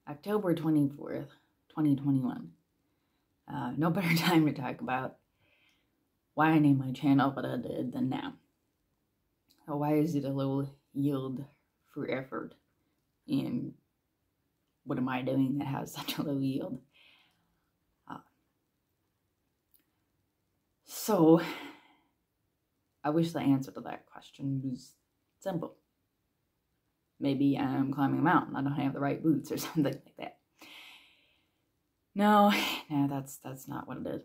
October 24th, 2021. No better time to talk about why I named my channel what I did than now. So why is it a low yield for effort? And what am I doing that has such a low yield? So I wish the answer to that question was simple. Maybe I'm climbing a mountain. I don't have the right boots or something like that. No, that's not what it is.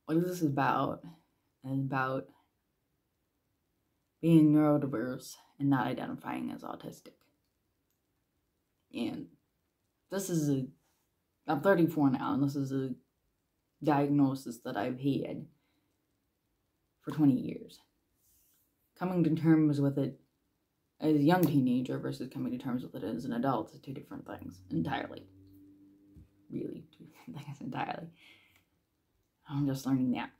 What this is about being neurodiverse and not identifying as autistic. And this is I'm 34 now, and this is a diagnosis that I've had for 20 years. Coming to terms with it as a young teenager versus coming to terms with it as an adult is two different things entirely. Really, two different things entirely. I'm just learning that.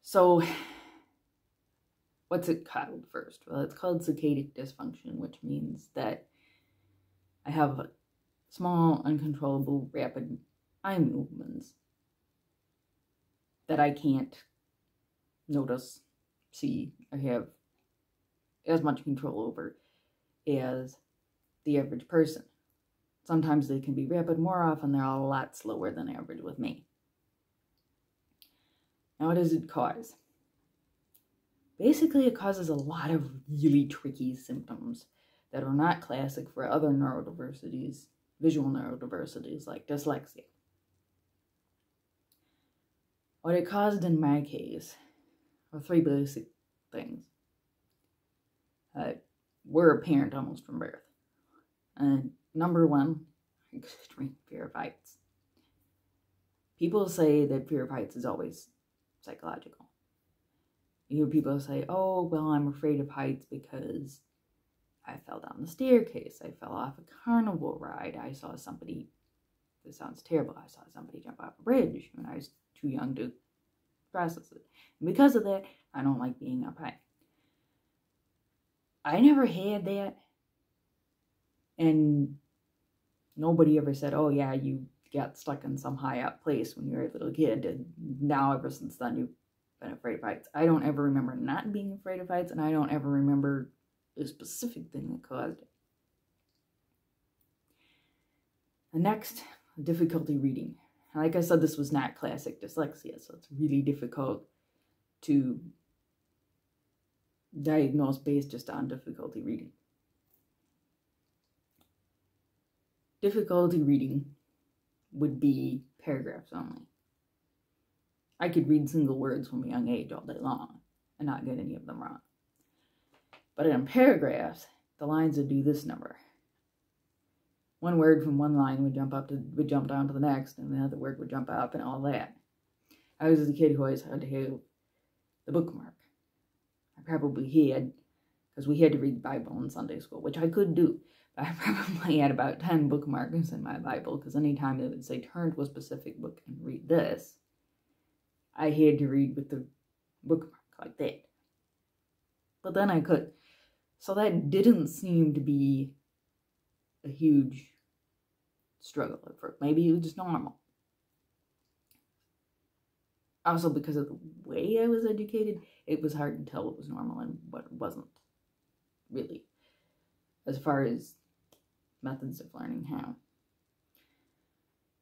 So, what's it called first? Well, it's called saccadic dysfunction, which means that I have small, uncontrollable, rapid eye movements that I can't notice, see, or have as much control over as the average person. Sometimes they can be rapid, more often they're a lot slower than average with me. Now, what does it cause? Basically, it causes a lot of really tricky symptoms that are not classic for other neurodiversities, visual neurodiversities like dyslexia. What it caused in my case are three basic things. Were apparent almost from birth. Number one, extreme fear of heights. People say that fear of heights is always psychological. You hear people say, oh, well, I'm afraid of heights because I fell down the staircase. I fell off a carnival ride. I saw somebody, this sounds terrible, I saw somebody jump off a bridge when I was too young to process it. And because of that, I don't like being up high. I never had that. And nobody ever said, oh yeah, you got stuck in some high up place when you were a little kid. And now ever since then you've been afraid of heights. I don't ever remember not being afraid of heights, and I don't ever remember the specific thing that caused it. The next, difficulty reading. Like I said, this was not classic dyslexia, so it's really difficult to diagnose based just on difficulty reading. Difficulty reading would be paragraphs only. I could read single words from a young age all day long and not get any of them wrong. But in paragraphs, the lines would do this number. One word from one line would jump down to the next, and the other word would jump up and all that. I was the kid who always had to have the bookmark. I probably had, because we had to read the Bible in Sunday school, which I could do. But I probably had about 10 bookmarks in my Bible, because anytime they would say, turn to a specific book and read this, I had to read with the bookmark like that. But then I could. So that didn't seem to be a huge struggle at first. Maybe it was just normal. Also, because of the way I was educated, it was hard to tell what was normal and what wasn't, really, as far as methods of learning how.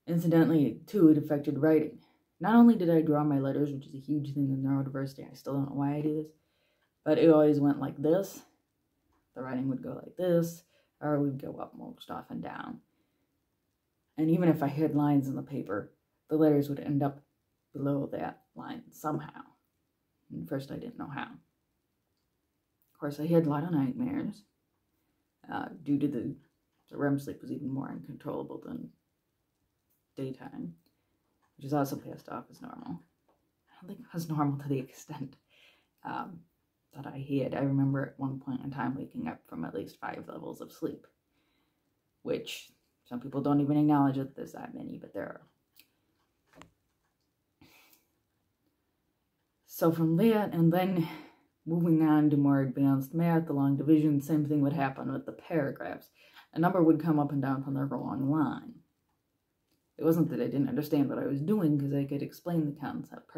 Incidentally, too, it affected writing. Not only did I draw my letters, which is a huge thing in neurodiversity, I still don't know why I do this, but it always went like this. The writing would go like this, or it would go up most often down. And even if I had lines in the paper, the letters would end up below that line somehow. And first I didn't know how. Of course, I had a lot of nightmares due to the REM sleep was even more uncontrollable than daytime, which is also passed off as normal. I don't think it was normal to the extent that I had. I remember at one point in time waking up from at least 5 levels of sleep, which some people don't even acknowledge that there's that many, but there are. So from that, and then moving on to more advanced math, the long division, same thing would happen with the paragraphs. a number would come up and down from the wrong line. It wasn't that I didn't understand what I was doing, because I could explain the concept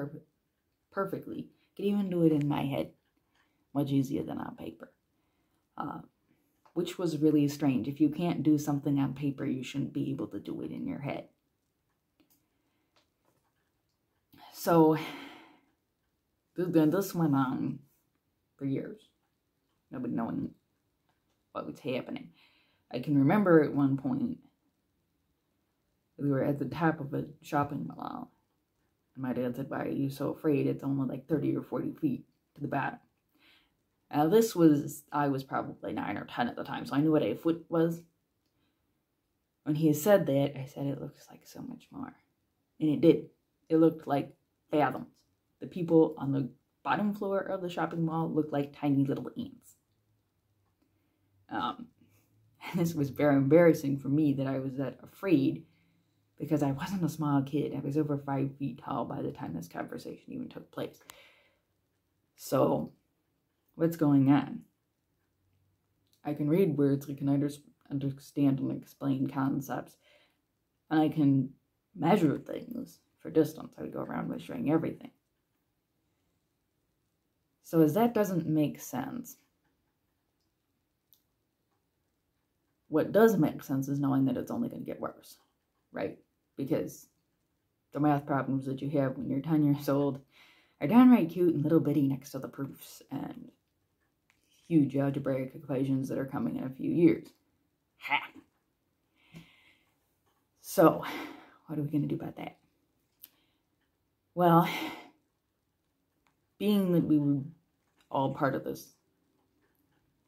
perfectly. I could even do it in my head, much easier than on paper. Which was really strange. If you can't do something on paper, you shouldn't be able to do it in your head. So, this went on for years. Nobody knowing what was happening. I can remember at one point, we were at the top of a shopping mall. And my dad said, "Why are you so afraid? It's only like 30 or 40 feet to the bottom." Now I was probably 9 or 10 at the time, so I knew what a foot was. When he said that, I said, "It looks like so much more." And it did. It looked like fathoms. The people on the bottom floor of the shopping mall looked like tiny little ants. And this was very embarrassing for me that I was that afraid, because I wasn't a small kid. I was over 5 feet tall by the time this conversation even took place. So, what's going on? I can read words, I can understand and explain concepts, and I can measure things for distance. I would go around measuring everything. So as that doesn't make sense, what does make sense is knowing that it's only going to get worse, right? Because the math problems that you have when you're 10 years old are downright cute and little bitty next to the proofs and huge algebraic equations that are coming in a few years. Ha! So, what are we going to do about that? Well, being that we were all part of this,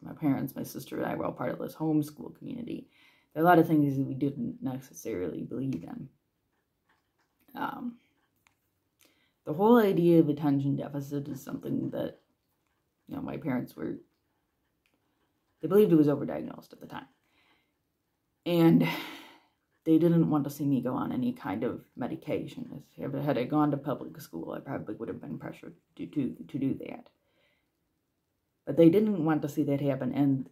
my parents, my sister, and I were all part of this homeschool community, there are a lot of things that we didn't necessarily believe in. The whole idea of attention deficit is something that, my parents they believed it was overdiagnosed at the time. And they didn't want to see me go on any kind of medication. Had I gone to public school, I probably would have been pressured to do that. But they didn't want to see that happen, and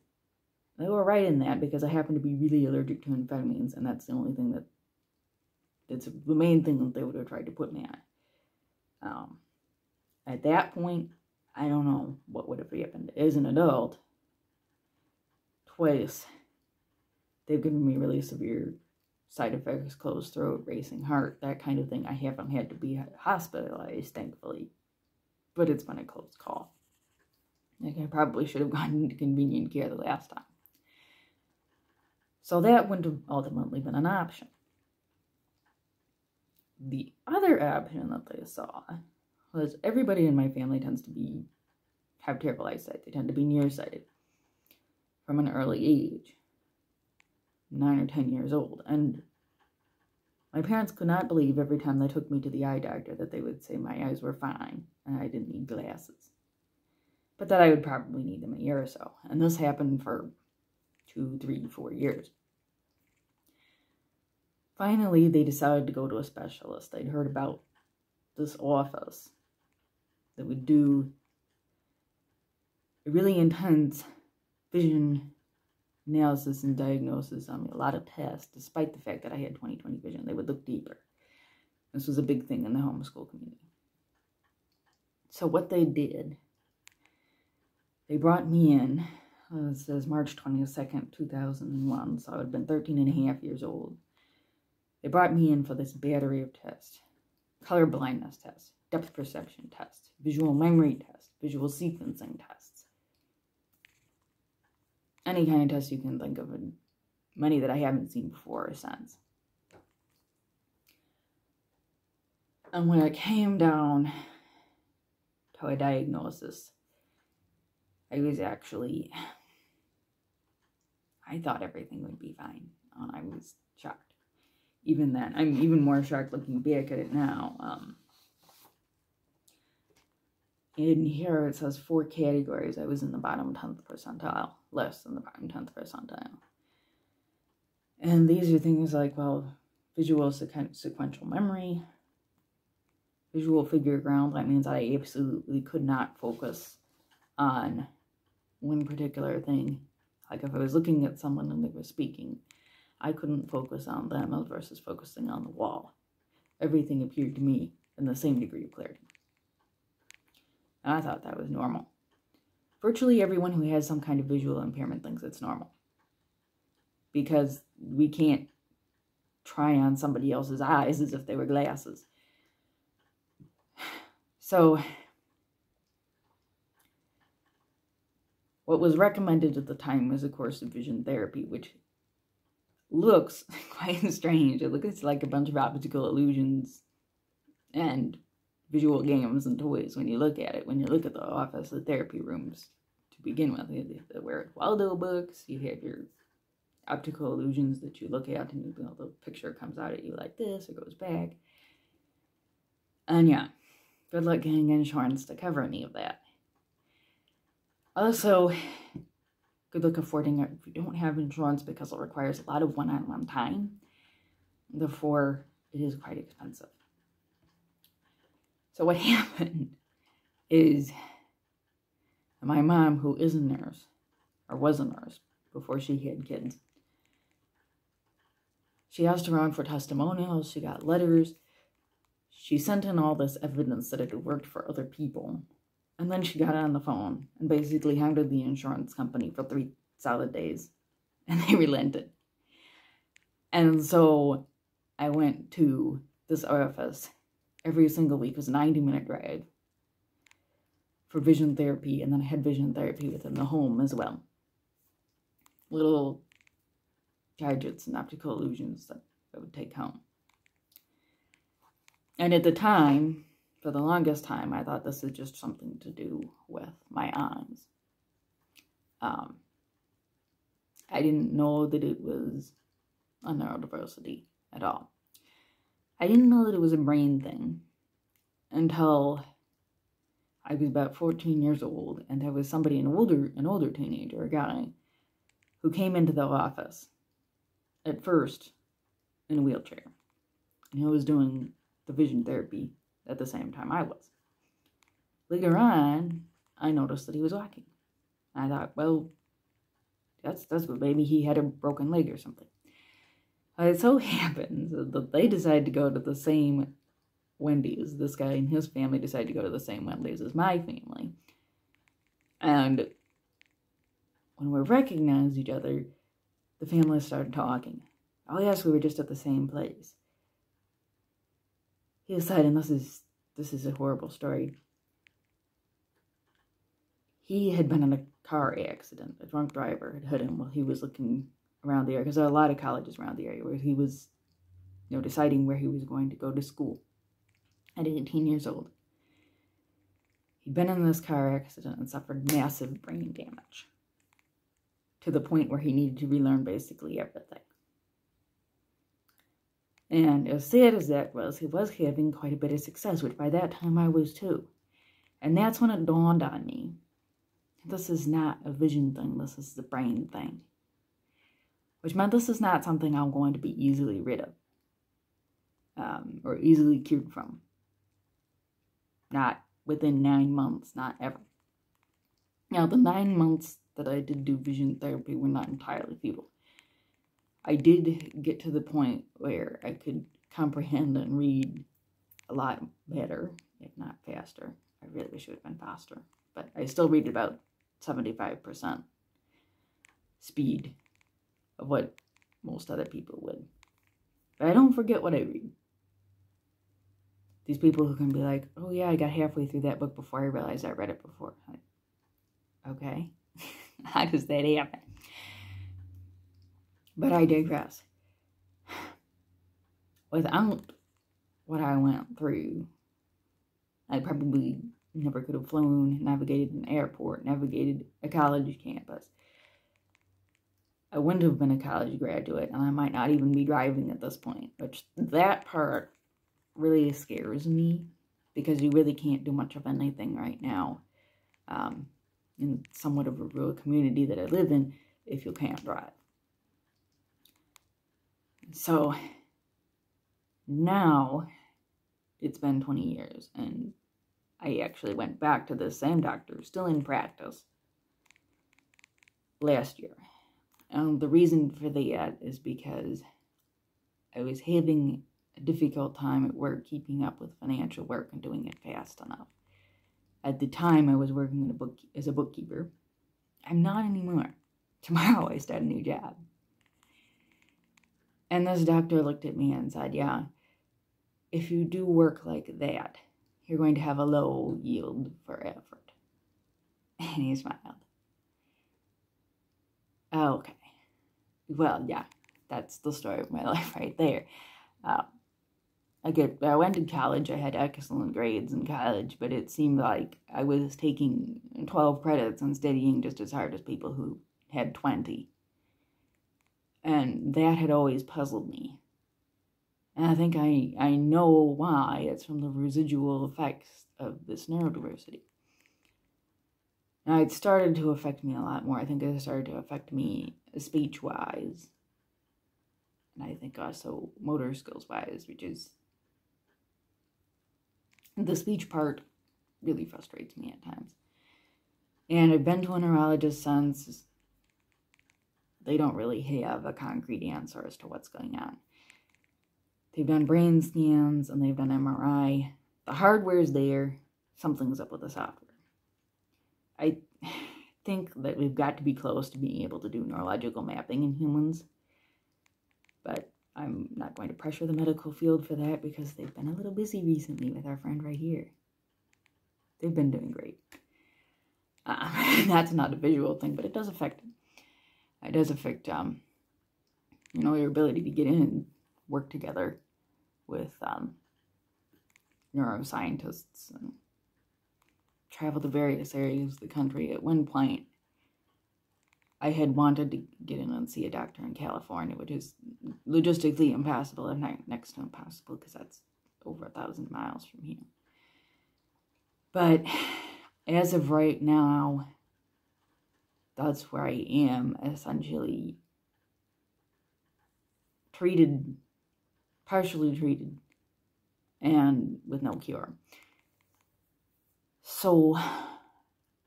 they were right in that, because I happen to be really allergic to amphetamines, and that's the only thing it's the main thing that they would have tried to put me on. At that point, I don't know what would have happened. As an adult, twice, they've given me really severe side effects, closed throat, racing heart, that kind of thing. I haven't had to be hospitalized, thankfully, but it's been a close call. Like, I probably should have gone into convenient care the last time. So that wouldn't have ultimately been an option. The other option that they saw was everybody in my family tends to have terrible eyesight. They tend to be nearsighted from an early age, 9 or 10 years old. And my parents could not believe every time they took me to the eye doctor that they would say my eyes were fine and I didn't need glasses, but that I would probably need them in a year or so. And this happened for 2, 3, 4 years. Finally, they decided to go to a specialist. They'd heard about this office that would do a really intense vision analysis and diagnosis on me, a lot of tests, despite the fact that I had 20/20 vision. They would look deeper. This was a big thing in the homeschool community. So what they did, they brought me in, it says March 22nd, 2001, so I would have been 13 and a half years old. They brought me in for this battery of tests: color blindness test, depth perception test, visual memory test, visual sequencing tests. Any kind of test you can think of, and many that I haven't seen before or since. And when it came down to a diagnosis, I thought everything would be fine, and I was shocked. Even then, I'm even more shocked looking back at it now. In here it says 4 categories. I was in the bottom 10th percentile, less than the bottom 10th percentile. And these are things like, visual sequential memory, visual figure ground. That means I absolutely could not focus on one particular thing Like if I was looking at someone and they were speaking, I couldn't focus on them versus focusing on the wall. Everything appeared to me in the same degree of clarity. And I thought that was normal. Virtually everyone who has some kind of visual impairment thinks it's normal. Because we can't try on somebody else's eyes as if they were glasses. So, what was recommended at the time was a course of vision therapy, which looks quite strange. It looks like a bunch of optical illusions and visual games and toys when you look at it. When you look at the office, the therapy rooms, to begin with, you have the Where Waldo books, you have your optical illusions that you look at, and the picture comes out at you like this, or goes back. And yeah, good luck getting insurance to cover any of that. Also, good luck affording it if you don't have insurance, because it requires a lot of one-on-one time. Therefore, it is quite expensive. So what happened is my mom, who is a nurse, or was a nurse before she had kids, she asked around for testimonials, she got letters, she sent in all this evidence that it had worked for other people, and then she got on the phone and basically hounded the insurance company for 3 solid days, and they relented. And so I went to this office every single week. It was a 90-minute drive for vision therapy, and then I had vision therapy within the home as well. Little gadgets and optical illusions that I would take home. And at the time, for the longest time, I thought this is just something to do with my eyes. I didn't know that it was a neurodiversity at all. I didn't know that it was a brain thing until I was about 14 years old, and there was somebody, an older teenager, a guy, who came into the office, at first, in a wheelchair. And he was doing the vision therapy at the same time I was. Later on, I noticed that he was walking. I thought, well, that's what, maybe he had a broken leg or something. It so happens that they decided to go to the same Wendy's. This guy and his family decided to go to the same Wendy's as my family. And when we recognized each other, the family started talking. Oh yes, we were just at the same place. He decided, and this is a horrible story, he had been in a car accident. A drunk driver had hit him while he was looking around the area, because there are a lot of colleges around the area, where he was, deciding where he was going to go to school at 18 years old. He'd been in this car accident and suffered massive brain damage, to the point where he needed to relearn basically everything. And as sad as that was, he was having quite a bit of success, which by that time I was too. And that's when it dawned on me, this is not a vision thing, this is the brain thing. Which meant this is not something I'm going to be easily rid of, or easily cured from. Not within 9 months, not ever. Now, the 9 months that I did do vision therapy were not entirely futile. I did get to the point where I could comprehend and read a lot better, if not faster. I really wish it would have been faster, but I still read about 75% speed of what most other people would. But I don't forget what I read. These people who can be like, oh yeah, I got halfway through that book before I realized I read it before. Okay, how does that happen? But I digress. Without what I went through, I probably never could have flown, navigated an airport, navigated a college campus. I wouldn't have been a college graduate, and I might not even be driving at this point, which that part really scares me, because you really can't do much of anything right now in somewhat of a rural community that I live in if you can't drive. So now it's been 20 years, and I actually went back to the same doctor, still in practice, last year. And the reason for that is because I was having a difficult time at work keeping up with financial work and doing it fast enough. At the time, I was working as a bookkeeper. I'm not anymore. Tomorrow, I start a new job. And this doctor looked at me and said, yeah, if you do work like that, you're going to have a low yield for effort. And he smiled. Okay. Well, yeah, that's the story of my life right there. I went to college. I had excellent grades in college, but it seemed like I was taking 12 credits and studying just as hard as people who had 20. And that had always puzzled me. And I think I know why. It's from the residual effects of this neurodiversity. Now, it started to affect me a lot more. I think it started to affect me speech-wise. And I think also motor skills-wise, which is... the speech part really frustrates me at times. And I've been to a neurologist since. They don't really have a concrete answer as to what's going on. They've done brain scans and they've done MRI. The hardware's there. Something's up with the software. I think that we've got to be close to being able to do neurological mapping in humans. But I'm not going to pressure the medical field for that because they've been a little busy recently with our friend right here. They've been doing great. That's not a visual thing, but it does affect them. It does affect, your ability to get in and work together with neuroscientists and travel to various areas of the country. At one point, I had wanted to get in and see a doctor in California, which is logistically impossible, and next to impossible, because that's over 1,000 miles from here. But as of right now, that's where I am, essentially treated, partially treated, and with no cure. So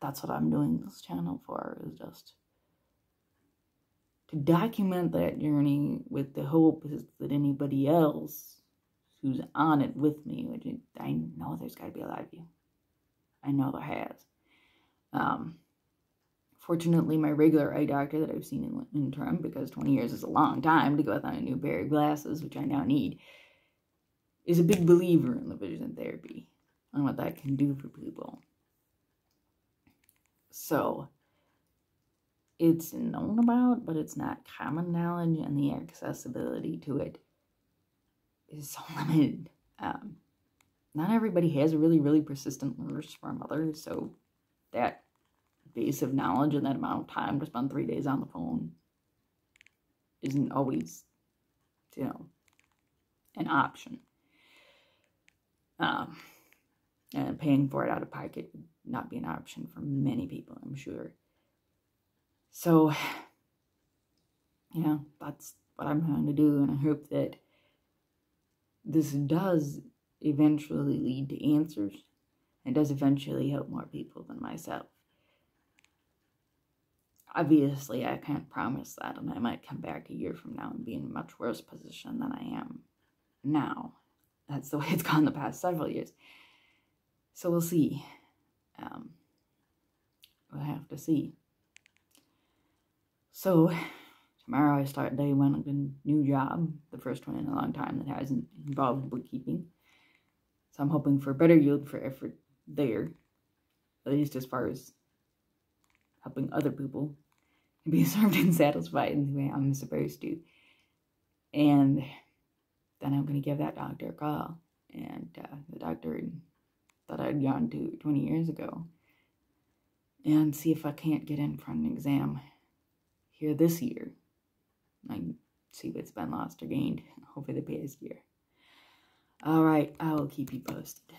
that's what I'm doing this channel for, is just to document that journey with the hope is that anybody else who's on it with me, which I know there's got to be a lot of you. I know there has. Fortunately, my regular eye doctor that I've seen in interim, because 20 years is a long time to go without a new pair of glasses, which I now need, is a big believer in the vision therapy and what that can do for people. So it's known about, but it's not common knowledge, and the accessibility to it is so limited. Not everybody has a really, really persistent nurse for a mother, so that base of knowledge and that amount of time to spend 3 days on the phone isn't always, an option. And paying for it out of pocket would not be an option for many people, I'm sure. So, that's what I'm trying to do, and I hope that this does eventually lead to answers and does eventually help more people than myself. Obviously, I can't promise that, and I might come back a year from now and be in a much worse position than I am now. That's the way it's gone the past several years. So we'll see. We'll have to see. So, tomorrow I start day one of a new job, the first one in a long time that hasn't involved bookkeeping. So I'm hoping for better yield for effort there, at least as far as helping other people be served and satisfied in the way I'm supposed to. And then I'm going to give that doctor a call, and the doctor that I'd gone to 20 years ago, and see if I can't get in for an exam here this year. I see what's been lost or gained over the past year. All right, I will keep you posted.